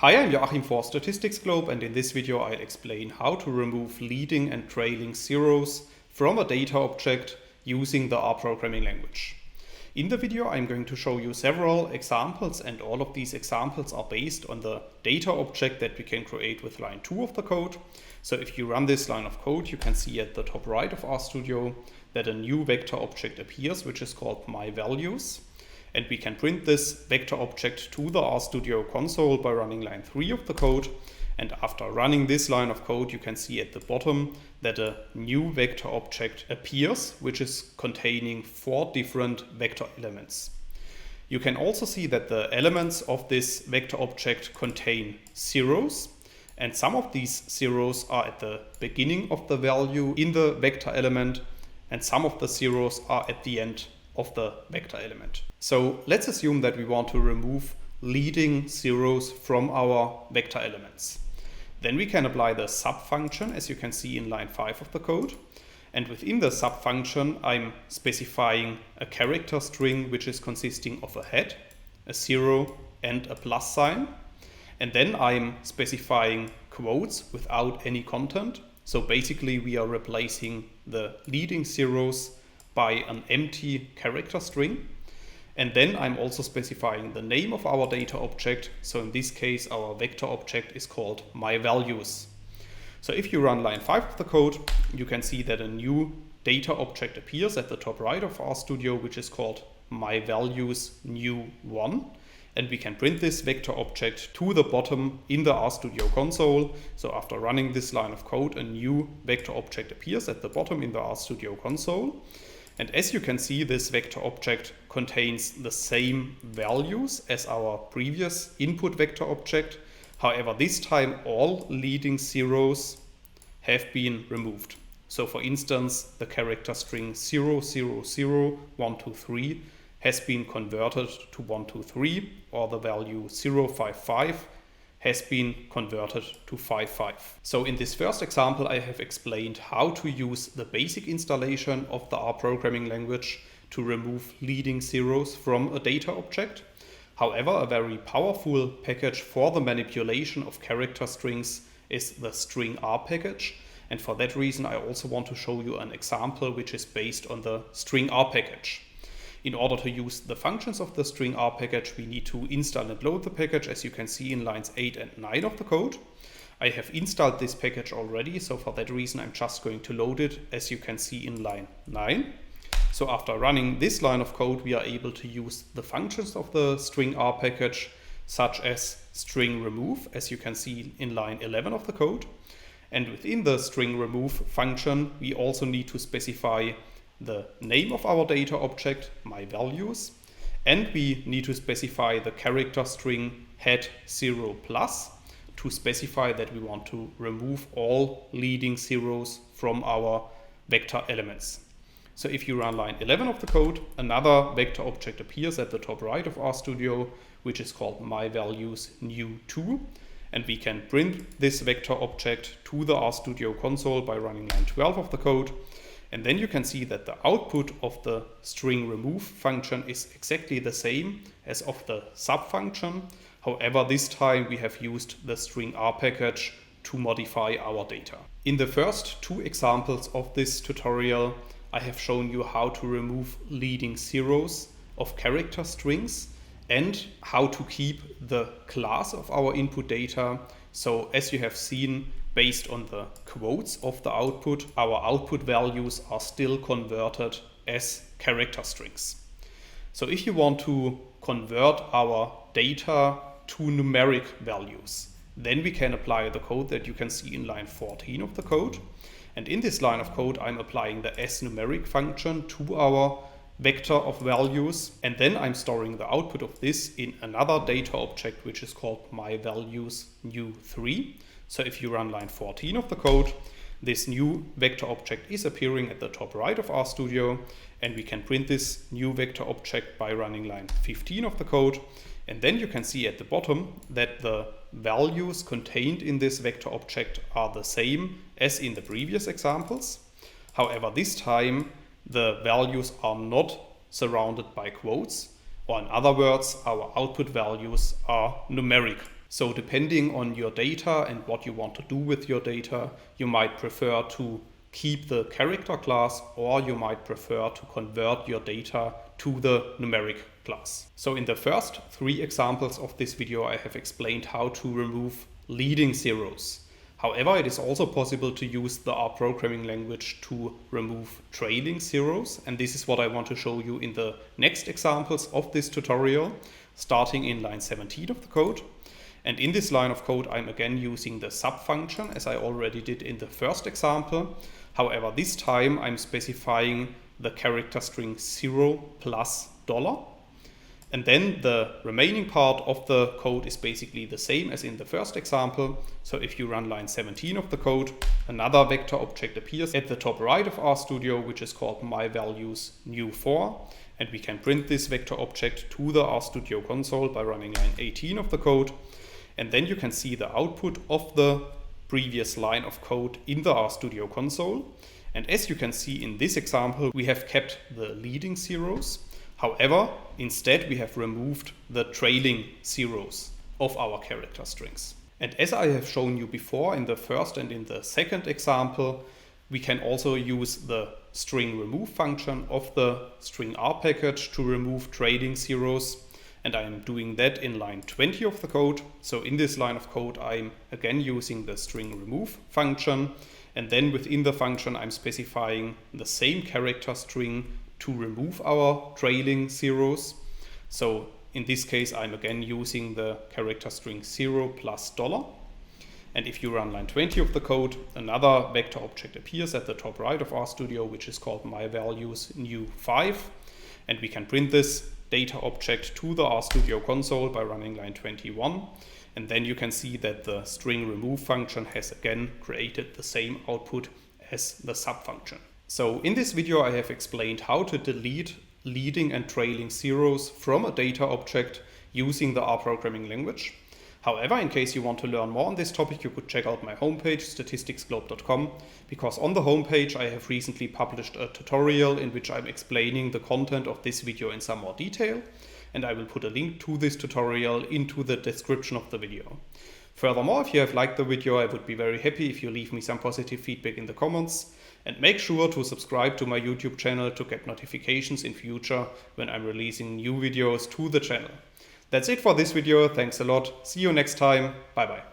Hi, I'm Joachim for Statistics Globe, and in this video I'll explain how to remove leading and trailing zeros from a data object using the R programming language. In the video I'm going to show you several examples, and all of these examples are based on the data object that we can create with line 2 of the code. So if you run this line of code, you can see at the top right of RStudio that a new vector object appears, which is called myValues. And we can print this vector object to the RStudio console by running line 3 of the code. And after running this line of code, you can see at the bottom that a new vector object appears, which is containing 4 different vector elements. You can also see that the elements of this vector object contain zeros, and some of these zeros are at the beginning of the value in the vector element, and some of the zeros are at the end of the vector element. So let's assume that we want to remove leading zeros from our vector elements. Then we can apply the sub function, as you can see in line 5 of the code. And within the sub function, I'm specifying a character string which is consisting of a head, a 0, and a plus sign. And then I'm specifying quotes without any content. So basically we are replacing the leading zeros by an empty character string. And then I'm also specifying the name of our data object. So in this case, our vector object is called myValues. So if you run line 5 of the code, you can see that a new data object appears at the top right of RStudio, which is called myValues new1. And we can print this vector object to the bottom in the RStudio console. So after running this line of code, a new vector object appears at the bottom in the RStudio console. And as you can see, this vector object contains the same values as our previous input vector object. However, this time all leading zeros have been removed. So for instance, the character string 0, 0, 0, 1, 2, 3 has been converted to 1, 2, 3, or the value 0, 5, 5 has been converted to 5, 5. So in this first example, I have explained how to use the basic installation of the R programming language to remove leading zeros from a data object. However, a very powerful package for the manipulation of character strings is the stringr package. And for that reason, I also want to show you an example which is based on the stringr package. In order to use the functions of the stringr package, we need to install and load the package, as you can see in lines 8 and 9 of the code. I have installed this package already, so for that reason I'm just going to load it, as you can see in line 9. So after running this line of code, we are able to use the functions of the stringr package, such as string remove, as you can see in line 11 of the code. And within the string remove function, we also need to specify the name of our data object, myValues, and we need to specify the character string head 0 plus to specify that we want to remove all leading zeros from our vector elements. So if you run line 11 of the code, another vector object appears at the top right of RStudio, which is called myValues new2, and we can print this vector object to the RStudio console by running line 12 of the code. And then you can see that the output of the string remove function is exactly the same as of the sub function. However, this time we have used the stringr package to modify our data. In the first 2 examples of this tutorial, I have shown you how to remove leading zeros of character strings and how to keep the class of our input data. So as you have seen, based on the quotes of the output, our output values are still converted as character strings. So if you want to convert our data to numeric values, then we can apply the code that you can see in line 14 of the code. And in this line of code, I'm applying the as.numeric function to our vector of values, and then I'm storing the output of this in another data object which is called myValues new3. So if you run line 14 of the code, this new vector object is appearing at the top right of RStudio, and we can print this new vector object by running line 15 of the code. And then you can see at the bottom that the values contained in this vector object are the same as in the previous examples. However, this time the values are not surrounded by quotes, or in other words, our output values are numeric So depending on your data and what you want to do with your data, you might prefer to keep the character class, or you might prefer to convert your data to the numeric class. So in the first 3 examples of this video, I have explained how to remove leading zeros. However, it is also possible to use the R programming language to remove trailing zeros, and this is what I want to show you in the next examples of this tutorial, starting in line 17 of the code. And in this line of code, I'm again using the sub function as I already did in the first example. However, this time I'm specifying the character string 0 plus $. And then the remaining part of the code is basically the same as in the first example. So if you run line 17 of the code, another vector object appears at the top right of RStudio, which is called myValues new4. And we can print this vector object to the RStudio console by running line 18 of the code. And then you can see the output of the previous line of code in the RStudio console. And as you can see in this example, we have kept the leading zeros. However, instead we have removed the trailing zeros of our character strings. And as I have shown you before in the first and in the second example, we can also use the string remove function of the stringr package to remove trailing zeros. And I'm doing that in line 20 of the code. So in this line of code, I'm again using the string remove function. And then within the function, I'm specifying the same character string to remove our trailing zeros. So in this case, I'm again using the character string 0 plus $. And if you run line 20 of the code, another vector object appears at the top right of RStudio, which is called myValues new5. And we can print this data object to the RStudio console by running line 21. And then you can see that the string remove function has again created the same output as the sub function. So in this video, I have explained how to delete leading and trailing zeros from a data object using the R programming language. However, in case you want to learn more on this topic, you could check out my homepage, statisticsglobe.com, because on the homepage I have recently published a tutorial in which I'm explaining the content of this video in some more detail, and I will put a link to this tutorial into the description of the video. Furthermore, if you have liked the video, I would be very happy if you leave me some positive feedback in the comments, and make sure to subscribe to my YouTube channel to get notifications in future when I'm releasing new videos to the channel. That's it for this video. Thanks a lot. See you next time. Bye bye.